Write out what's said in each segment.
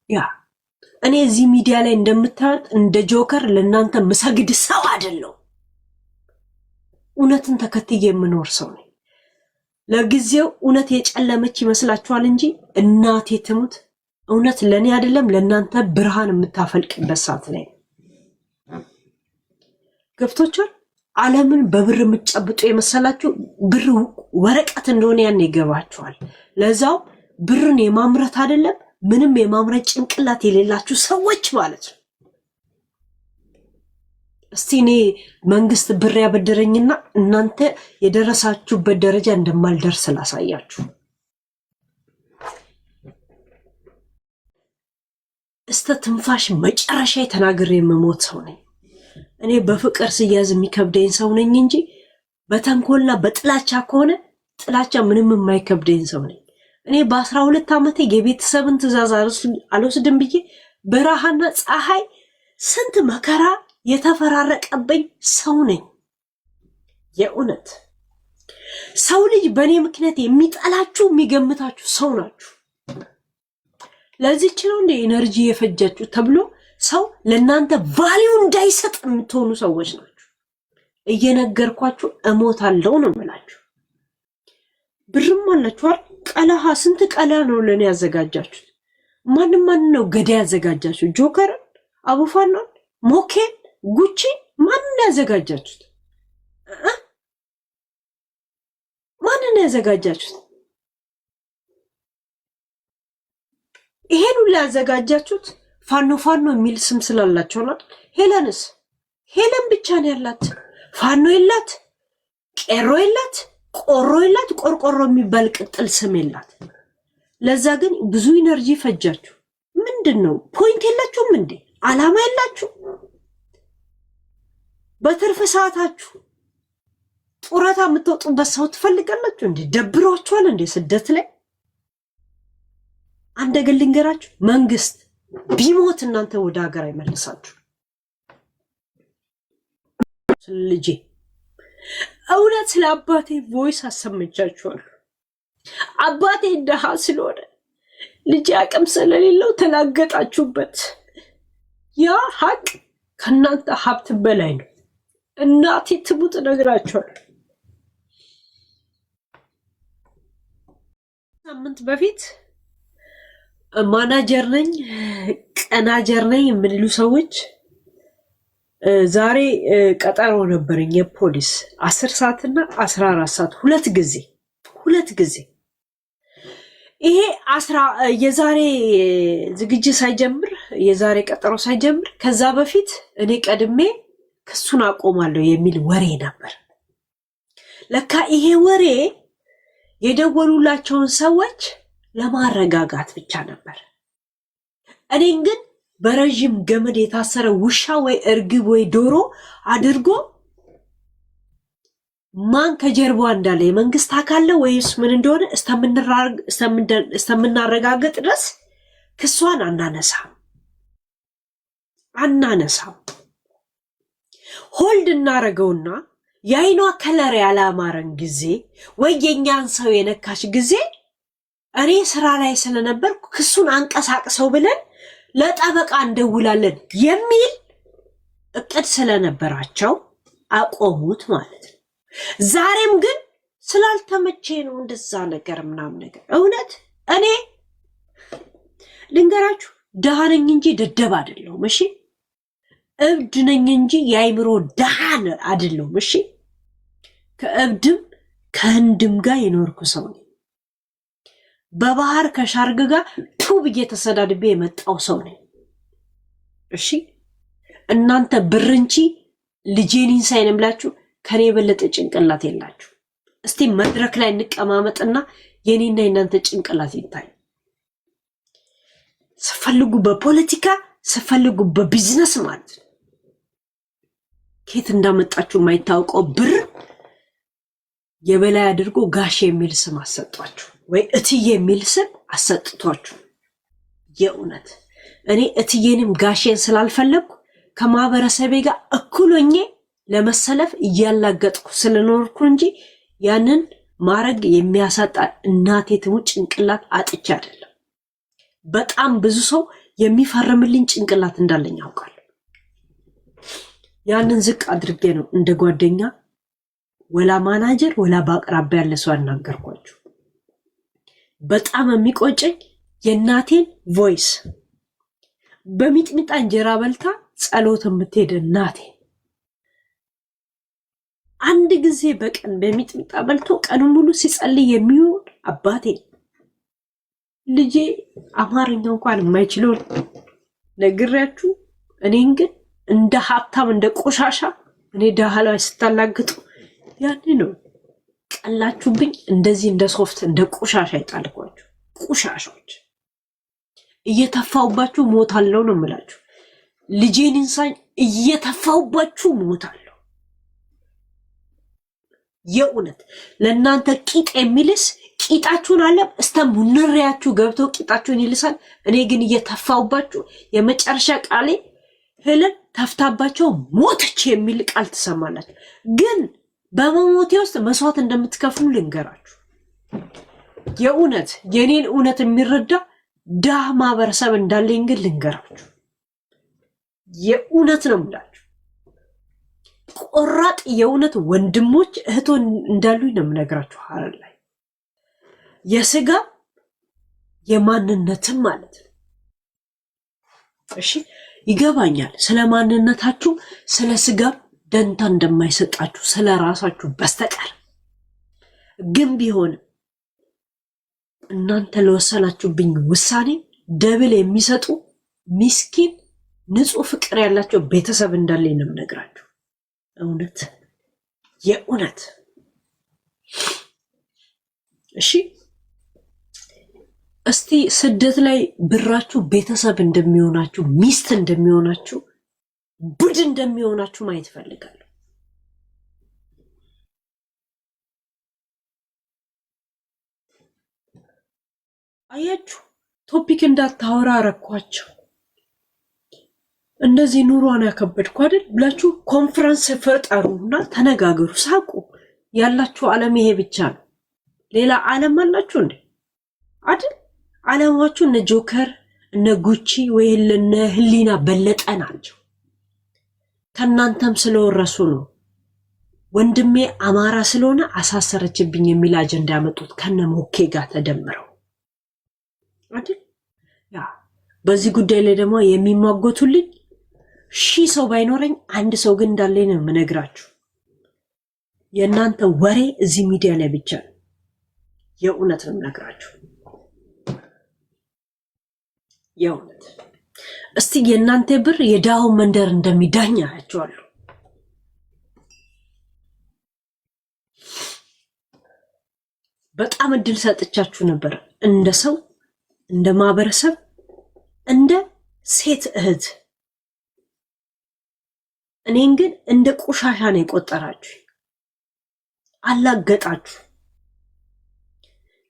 ያ እኔ እዚህ ሚዲያ ላይ እንደምታዩት እንደ ጆከር ለእናንተ ምሰግድ ሰው አይደለሁ። እውነትን ተከትዬ የምኖር ሰው ነኝ። ለጊዜው እውነት የጨለመች ይመስላችኋል እንጂ እናቴ ትሙት እውነት ለኔ አይደለም ለእናንተ ብርሃን የምታፈልቅበት ሰዓት ላይ ገብቶቻል። ዓለምን በብር የምትጨብጡ የመሰላችሁ ብር ወረቀት እንደሆነ ያን ይገባችኋል። ለዛው ብርን የማምረት አይደለም ምንም የማምረት ጭንቅላት የሌላችሁ ሰዎች ማለት ነው። እስቲ እኔ መንግስት ብር ያበደረኝና እናንተ የደረሳችሁበት ደረጃ እንደማልደርስ ላሳያችሁ። እስተ ትንፋሽ መጨረሻ ተናግሬ የምሞት ሰው ነኝ። እኔ በፍቅር ስያዝ የሚከብደኝ ሰው ነኝ እንጂ በተንኮልና በጥላቻ ከሆነ ጥላቻ ምንም የማይከብደኝ ሰው ነኝ። እኔ በ12 ዓመቴ የቤተሰብን ትእዛዝ አልወስድም ብዬ በረሃና ፀሐይ ስንት መከራ የተፈራረቀብኝ ሰው ነኝ። የእውነት ሰው ልጅ በእኔ ምክንያት የሚጠላችሁ የሚገምታችሁ ሰው ናችሁ። ለዚህች ነው እንደ ኤነርጂ የፈጃችሁ ተብሎ ሰው ለእናንተ ቫሊዩ እንዳይሰጥ የምትሆኑ ሰዎች ናችሁ። እየነገርኳችሁ እሞታለሁ ነው የምላችሁ። ብርም አላችኋል። ቀለሃ ስንት ቀላ ነው ለኔ ያዘጋጃችሁት? ማን ነው ገዳ ያዘጋጃችሁ? ጆከርን፣ አቡፋናን፣ ሞኬን፣ ጉቺ ማንን ያዘጋጃችሁት? ማንን ያዘጋጃችሁት? ይሄን ሁሉ ያዘጋጃችሁት ፋኖ የሚል ስም ስላላቸው ነው። ሄለንስ ሄለን ብቻ ነው ያላት። ፋኖ የላት፣ ቄሮ የላት፣ ቆሮ የላት፣ ቆርቆሮ የሚባል ቅጥል ስም የላት። ለዛ ግን ብዙ ኢነርጂ ፈጃችሁ። ምንድነው ፖይንት የላችሁም እንዴ? አላማ የላችሁ? በትርፍ ሰዓታችሁ ጡረታ የምትወጡበት ሰው ትፈልጋላችሁ እንዴ? ደብሯችኋል እንዴ ስደት ላይ? አንድ ነገር ልንገራችሁ፣ መንግስት ቢሞት እናንተ ወደ ሀገር አይመልሳችሁ። ልጄ እውነት ስለ አባቴ ቮይስ አሰምቻችኋል። አባቴ ደሃ ስለሆነ ልጄ አቅም ስለሌለው ተላገጣችሁበት። ያ ሀቅ ከእናንተ ሀብት በላይ ነው። እናቴ ትሙት እነግራችኋል። ሳምንት በፊት ማናጀር ነኝ ቀናጀር ነኝ የምንሉ ሰዎች ዛሬ ቀጠሮ ነበረኝ የፖሊስ 10 ሰዓትና 14 ሰዓት ሁለት ጊዜ ይሄ የዛሬ ዝግጅት ሳይጀምር የዛሬ ቀጠሮ ሳይጀምር ከዛ በፊት እኔ ቀድሜ ክሱን አቆማለሁ የሚል ወሬ ነበር። ለካ ይሄ ወሬ የደወሉላቸውን ሰዎች ለማረጋጋት ብቻ ነበር። እኔን ግን በረጅም ገመድ የታሰረ ውሻ ወይ እርግብ ወይ ዶሮ አድርጎ ማን ከጀርባው እንዳለ የመንግስት አካል ወይስ ምን እንደሆነ እስተምናረጋግጥ ድረስ ክሷን አናነሳም። ሆልድ እናረገውና የአይኗ ከለር ያላማረን ጊዜ ወይ የኛን ሰው የነካሽ ጊዜ እኔ ስራ ላይ ስለነበርኩ ክሱን አንቀሳቅሰው ብለን ለጠበቃ እንደውላለን የሚል እቅድ ስለነበራቸው አቆሙት ማለት ነው። ዛሬም ግን ስላልተመቼ ነው እንደዛ ነገር ምናምን ነገር። እውነት እኔ ልንገራችሁ ደሃ ነኝ እንጂ ደደብ አይደለሁም። እሺ እብድ ነኝ እንጂ የአይምሮ ደሃ አይደለሁም። እሺ ከእብድም ከህንድም ጋር የኖርኩ ሰው ነኝ። በባህር ከሻርግ ጋር ቱብ እየተሰዳድቤ የመጣው ሰው ነኝ። እሺ እናንተ ብርንቺ ልጄኒን ሳይነምላችሁ ከኔ የበለጠ ጭንቅላት የላችሁ። እስቲ መድረክ ላይ እንቀማመጥና የኔና የናንተ ጭንቅላት ይታይ። ስፈልጉ በፖለቲካ ስፈልጉ በቢዝነስ ማለት ነው። ከየት እንዳመጣችሁ የማይታወቀው ብር የበላይ አድርጎ ጋሽ የሚል ስም አሰጧችሁ ወይ እትዬ የሚል ስም አሰጥቷችሁ። የእውነት እኔ እትዬንም ጋሼን ስላልፈለግኩ ከማህበረሰቤ ጋር እኩል ሆኜ ለመሰለፍ እያላገጥኩ ስለኖርኩ እንጂ ያንን ማረግ የሚያሳጣ እናቴ ትሙት ጭንቅላት አጥቼ አይደለም። በጣም ብዙ ሰው የሚፈርምልኝ ጭንቅላት እንዳለኝ ያውቃል። ያንን ዝቅ አድርጌ ነው እንደ ጓደኛ ወላ ማናጀር ወላ በአቅራቢያ ያለ ሰው አናገርኳችሁ። በጣም የሚቆጨኝ የእናቴን ቮይስ በሚጥሚጣ እንጀራ በልታ ጸሎት የምትሄድ እናቴ አንድ ጊዜ በቀን በሚጥሚጣ በልቶ ቀን ሙሉ ሲጸልይ የሚውል አባቴ ልጄ አማርኛ እንኳን የማይችለው ነግሬያችሁ እኔን ግን እንደ ሀብታም እንደ ቆሻሻ እኔ ደሃ ላይ ስታላግጡ ያኔ ነው ቀላችሁብኝ። እንደዚህ እንደ ሶፍት እንደ ቆሻሻ ይጣልኳችሁ። ቆሻሻዎች እየተፋውባችሁ ሞታለሁ ነው የምላችሁ። ልጄን እንሳኝ እየተፋውባችሁ ሞታለሁ። የእውነት ለእናንተ ቂጥ የሚልስ ቂጣችሁን አለ እስተሙንሪያችሁ ገብቶ ቂጣችሁን ይልሳል። እኔ ግን እየተፋውባችሁ የመጨረሻ ቃሌ ሄለን ተፍታባቸው ሞተች የሚል ቃል ትሰማላችሁ። ግን በመሞቴ ውስጥ መስዋዕት እንደምትከፍሉ ልንገራችሁ። የእውነት የኔን እውነት የሚረዳ ዳህ ማህበረሰብ እንዳለኝ ግን ልንገራችሁ። የእውነት ነው የምላችሁ። ቆራጥ የእውነት ወንድሞች እህቶ እንዳሉኝ ነው የምነግራችሁ። ሐረር ላይ የስጋ የማንነትም ማለት ነው። እሺ ይገባኛል። ስለ ማንነታችሁ ስለ ስጋ ደንታ እንደማይሰጣችሁ ስለ ራሳችሁ በስተቀር ግን ቢሆን እናንተ ለወሰናችሁብኝ ውሳኔ ደብል የሚሰጡ ምስኪን ንጹህ ፍቅር ያላቸው ቤተሰብ እንዳለኝ ነው የምነግራችሁ። እውነት የእውነት እሺ። እስቲ ስደት ላይ ብራችሁ ቤተሰብ እንደሚሆናችሁ ሚስት እንደሚሆናችሁ ቡድ እንደሚሆናችሁ ማየት ፈልጋለሁ። አያችሁ ቶፒክ እንዳታወራ አረኳቸው። እንደዚህ ኑሮን ያከበድኩ አይደል ብላችሁ ኮንፈረንስ ፈጠሩና ተነጋገሩ፣ ሳቁ። ያላችሁ ዓለም ይሄ ብቻ ነው። ሌላ ዓለም አላችሁ እንዴ? አይደል? ዓለማችሁ እነ ጆከር እነ ጉቺ ወይ እነ ህሊና በለጠ ናቸው። ከናንተም ስለወረሱ ነው። ወንድሜ አማራ ስለሆነ አሳሰረችብኝ የሚል አጀንዳ ያመጡት ከነ ሞኬ ጋር ተደምረው አይደል? ያ በዚህ ጉዳይ ላይ ደግሞ የሚሟገቱልኝ 1000 ሰው ባይኖረኝ አንድ ሰው ግን እንዳለኝ ነው የምነግራችሁ። የእናንተ ወሬ እዚህ ሚዲያ ላይ ብቻ ነው። የእውነት ነው የምነግራችሁ። የእውነት እስቲ የእናንተ ብር የዳው መንደር እንደሚዳኝ አያችኋለሁ። በጣም እድል ሰጥቻችሁ ነበር እንደ ሰው እንደ ማህበረሰብ እንደ ሴት እህት። እኔን ግን እንደ ቆሻሻ ነው የቆጠራችሁ። አላገጣችሁ፣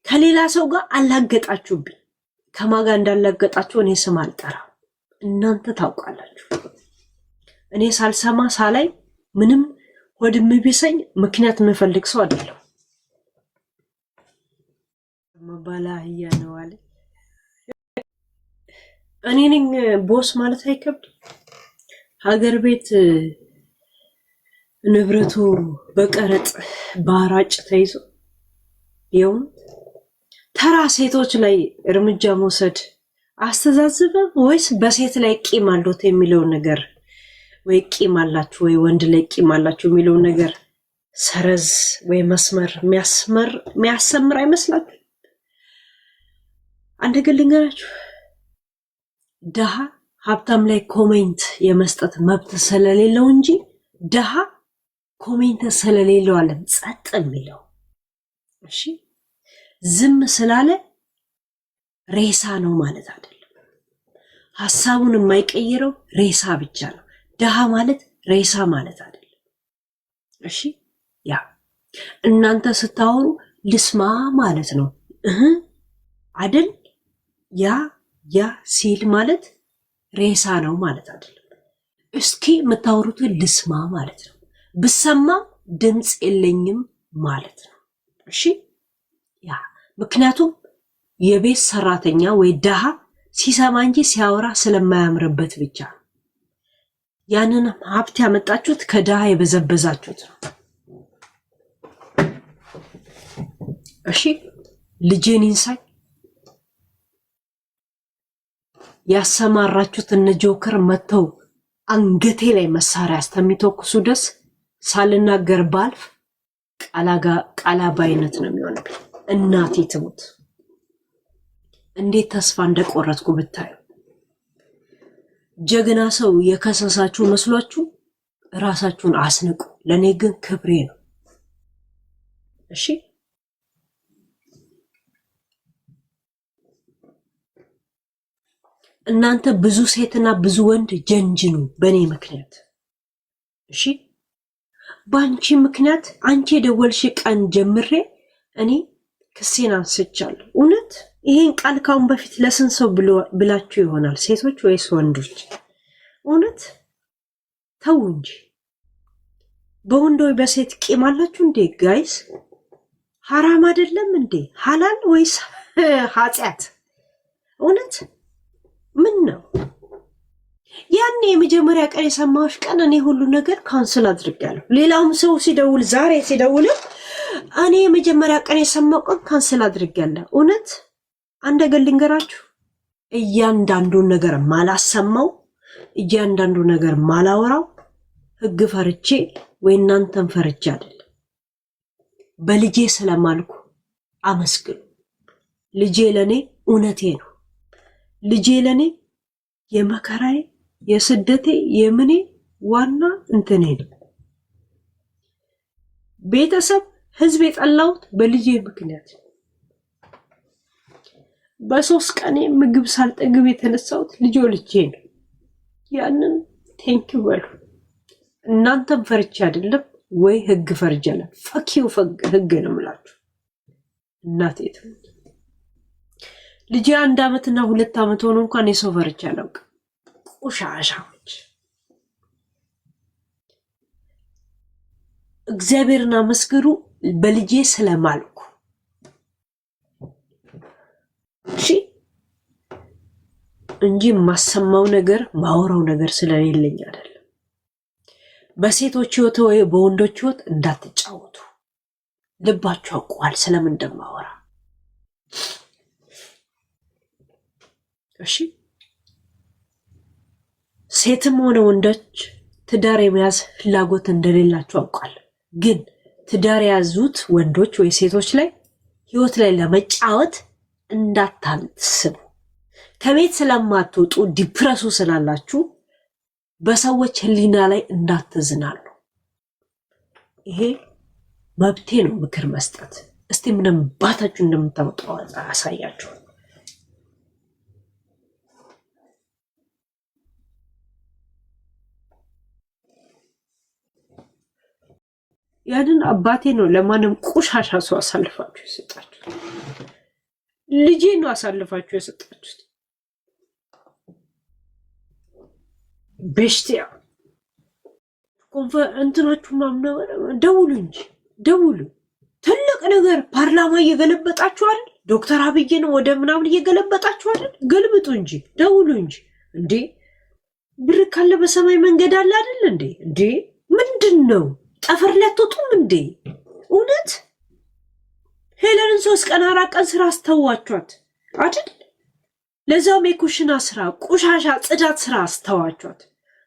ከሌላ ሰው ጋር አላገጣችሁብኝ። ከማጋ እንዳላገጣችሁ እኔ ስም አልጠራም፣ እናንተ ታውቃላችሁ። እኔ ሳልሰማ ሳላይ ምንም ወድም ቢሰኝ ምክንያት የምፈልግ ሰው አይደለም። መባላህያ ነው አለ። እኔ ነኝ ቦስ ማለት አይከብድም። ሀገር ቤት ንብረቱ በቀረጥ ባራጭ ተይዞ ይሁን ተራ ሴቶች ላይ እርምጃ መውሰድ አስተዛዝበ ወይስ በሴት ላይ ቂም አለዎት የሚለው ነገር ወይ ቂም አላችሁ ወይ ወንድ ላይ ቂም አላችሁ የሚለው ነገር ሰረዝ ወይ መስመር የሚያሰምር አይመስላችሁ? አንድ ግን ልንገራችሁ፣ ደሃ ሀብታም ላይ ኮሜንት የመስጠት መብት ስለሌለው እንጂ ደሃ ኮሜንት ስለሌለው አለም ጸጥ የሚለው። እሺ ዝም ስላለ ሬሳ ነው ማለት አይደለም። ሐሳቡን የማይቀይረው ሬሳ ብቻ ነው። ደሃ ማለት ሬሳ ማለት አይደለም። እሺ ያ እናንተ ስታወሩ ልስማ ማለት ነው አይደል? ያ ሲል ማለት ሬሳ ነው ማለት አይደለም። እስኪ የምታወሩትን ልስማ ማለት ነው። ብሰማ ድምፅ የለኝም ማለት ነው። እሺ ያ ምክንያቱም የቤት ሰራተኛ ወይ ደሃ ሲሰማ እንጂ ሲያወራ ስለማያምርበት ብቻ ያንን ሀብት ያመጣችሁት ከድሃ የበዘበዛችሁት ነው። እሺ ልጄን ይንሳኝ ያሰማራችሁት እነ ጆከር መተው አንገቴ ላይ መሳሪያ አስተሚተኩሱ ደስ ሳልናገር ባልፍ ቃላባይነት ነው የሚሆነው። እናቴ ትሙት እንዴት ተስፋ እንደቆረጥኩ ብታዩ። ጀግና ሰው የከሰሳችሁ መስሏችሁ ራሳችሁን አስንቁ። ለኔ ግን ክብሬ ነው። እሺ እናንተ ብዙ ሴትና ብዙ ወንድ ጀንጅኑ በኔ ምክንያት። እሺ ባንቺ ምክንያት አንቺ የደወልሽ ቀን ጀምሬ እኔ ክሴን አንስቻለሁ። እውነት ይሄን ቃል ካሁን በፊት ለስንት ሰው ብላችሁ ይሆናል? ሴቶች ወይስ ወንዶች? እውነት ተው እንጂ በወንድ ወይ በሴት ቂም አላችሁ እንዴ ጋይስ? ሐራም አይደለም እንዴ? ሐላል ወይስ ኃጢአት? እውነት ምን ነው? ያኔ የመጀመሪያ ቀን የሰማሁሽ ቀን እኔ ሁሉ ነገር ካንስል አድርጋለሁ። ሌላውም ሰው ሲደውል ዛሬ ሲደውል እኔ የመጀመሪያ ቀን የሰማው ቀን ካንስል አድርጋለሁ። እውነት አንድ ነገር ልንገራችሁ፣ እያንዳንዱን ነገር ማላሰማው እያንዳንዱ ነገር ማላወራው ህግ ፈርቼ ወይ እናንተን ፈርቼ አይደለም። በልጄ ስለማልኩ አመስግኑ። ልጄ ለኔ እውነቴ ነው። ልጄ ለኔ የመከራዬ የስደቴ የምኔ ዋና እንትኔ ነው። ቤተሰብ ህዝብ የጠላሁት በልጄ ምክንያት። በሶስት ቀኔ ምግብ ሳልጠግብ የተነሳሁት ልጄ ነው። ያንን ቴንኪው በሉ። እናንተም ፈርቼ አይደለም ወይ ህግ ፈርጃለ። ፈኪው ህግ ነው የምላችሁ። እናቴ ልጄ 1 ዓመትና 2 ዓመት ሆኖ እንኳን የሰው ፈርቼ አላውቅም። ቆሻሻዎች እግዚአብሔርን አመስግኑ። በልጄ ስለማልኩ እሺ እንጂ ማሰማው ነገር ማወራው ነገር ስለሌለኝ አይደለም። በሴቶች ህይወት ወይ በወንዶች ህይወት እንዳትጫወቱ። ልባችሁ ያውቀዋል ስለምን እንደማወራ። እሺ ሴትም ሆነ ወንዶች ትዳር የመያዝ ፍላጎት እንደሌላቸው አውቃል። ግን ትዳር የያዙት ወንዶች ወይ ሴቶች ላይ ህይወት ላይ ለመጫወት እንዳታስቡ። ከቤት ስለማትወጡ ዲፕረሱ ስላላችሁ በሰዎች ህሊና ላይ እንዳትዝናሉ። ይሄ መብቴ ነው ምክር መስጠት። እስቲ ምንም ባታችሁ እንደምታወጣው አሳያችሁ። ያንን አባቴ ነው ለማንም ቆሻሻ ሰው አሳልፋችሁ የሰጣችሁት። ልጄ ነው አሳልፋችሁ የሰጣችሁት። በሽቲያ እንትናችሁ ምናምን ደውሉ እንጂ ደውሉ። ትልቅ ነገር ፓርላማ እየገለበጣችሁ አይደል? ዶክተር አብይን ወደ ምናምን እየገለበጣችሁ አይደል? ገልብጡ እንጂ ደውሉ እንጂ። እንዴ ብር ካለ በሰማይ መንገድ አለ አይደል እንዴ? እንዴ ምንድን ነው? ጠፈር ላይ አትወጡም እንዴ? እውነት ሄለንን 3 ቀን 4 ቀን ስራ አስተዋቿት አይደል? ለዛውም የኩሽና ስራ፣ ቆሻሻ ጽዳት ስራ አስተዋቿት።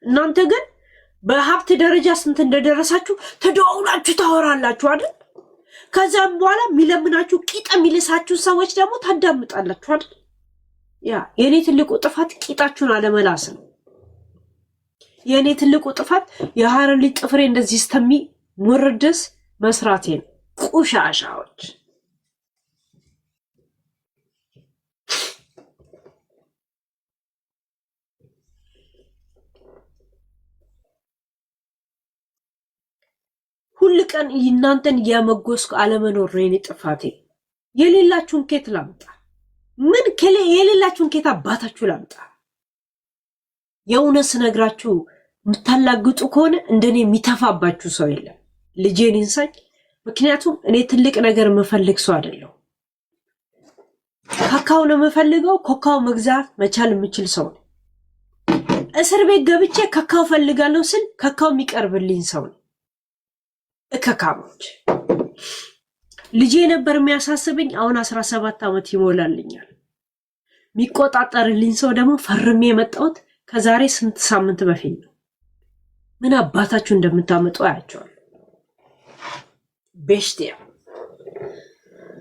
እናንተ ግን በሀብት ደረጃ ስንት እንደደረሳችሁ ተደዋውላችሁ ታወራላችሁ አይደል? ከዛም በኋላ የሚለምናችሁ ቂጥ የሚልሳችሁ ሰዎች ደግሞ ታዳምጣላችሁ አይደል? ያ የኔ ትልቁ ጥፋት ቂጣችሁን አለመላስ ነው። የኔ ትልቁ ጥፋት የሐረር ልጅ ጥፍሬ እንደዚህ ስተሚ ሙርድስ መስራቴ ነው። ቆሻሻዎች ሁሉ ቀን እናንተን ያመጎስኩ አለመኖር ነው የኔ ጥፋቴ። የሌላችሁን ኬት ላምጣ? ምን የሌላችሁን ኬት አባታችሁ ላምጣ? የእውነት ስነግራችሁ የምታላግጡ ከሆነ እንደኔ የሚተፋባችሁ ሰው የለም። ልጄን ይንሳኝ። ምክንያቱም እኔ ትልቅ ነገር የምፈልግ ሰው አይደለሁ። ካካው ነው የምፈልገው። ኮካው መግዛት መቻል የምችል ሰው ነው። እስር ቤት ገብቼ ካካው ፈልጋለሁ ስል ካካው የሚቀርብልኝ ሰው ነው። እከካሞች ልጄ ነበር የሚያሳስበኝ። አሁን 17 ዓመት ይሞላልኛል። የሚቆጣጠርልኝ ሰው ደግሞ ፈርሜ የመጣሁት ከዛሬ ስንት ሳምንት በፊት ነው። ምን አባታችሁ እንደምታመጡ አያቸዋለሁ። ቤሽቲያ